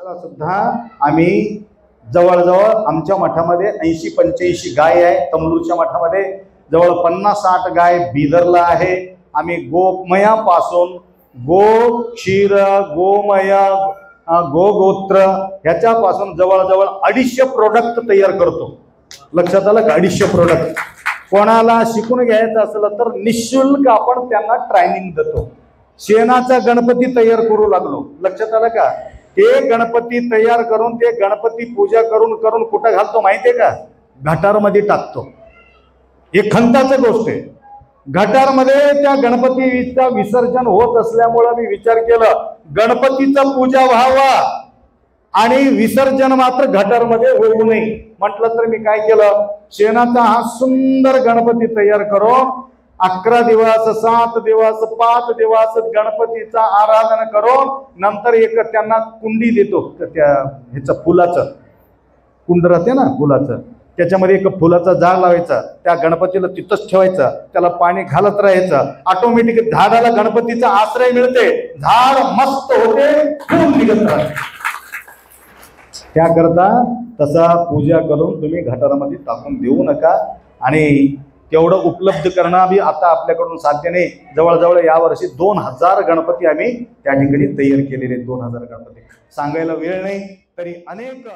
वर्षाला सुद्धा आम्ही जवळजवळ आमच्या मठामध्ये 80-85 गाय आहे। तमलूरच्या मठामध्ये जवळ 50-60 गाय बिदरला आहे। आम्ही गोमयापासून गो क्षीर, गोमय, गोगोत्र ह्याच्यापासून जवळजवळ 250 प्रोडक्ट तयार करतो। लक्षात आलं का? 250 प्रोडक्ट। कोणाला शिकून घ्यायचं असलं तर निशुल्क आपण त्यांना ट्रेनिंग देतो। शेणाचा गणपती तयार करू लागलो। लक्षात आलं का? ते गणपती तयार करून ते गणपती पूजा करून करून कुठं घालतो माहितीये का? गटारमध्ये टाकतो। हे खंताची गोष्ट आहे। गटारमध्ये त्या गणपतीचा विसर्जन होत असल्यामुळे मी विचार केला गणपतीचा पूजा व्हावा आणि विसर्जन मात्र गटारमध्ये होऊ नये। म्हटलं तर मी काय केलं, शेणाचा हा सुंदर गणपती तयार करून 11 दिवस, 7 दिवस, 5 दिवस गणपतीचा आराधना करून नंतर एक त्यांना कुंडी देतो। त्या ह्याचं फुलाचं कुंड राहते ना फुलाचं, त्याच्यामध्ये एक फुलाचा झाड लावायचा, त्या गणपतीला तिथंच ठेवायचं, त्याला पाणी घालत राहायचं। ऑटोमॅटिक झाडाला गणपतीचा आश्रय मिळते, झाड मस्त होते, फुल निघत राहते। त्याकरता तसा पूजा करून तुम्ही गटारामध्ये टाकून देऊ नका। आणि तेवढं उपलब्ध करणं बी आता आपल्याकडून साध्य नाही। जवळजवळ यावर्षी 2000 गणपती आम्ही त्या ठिकाणी तयार केलेले। 2000 गणपती सांगायला वेळ नाही तरी अनेक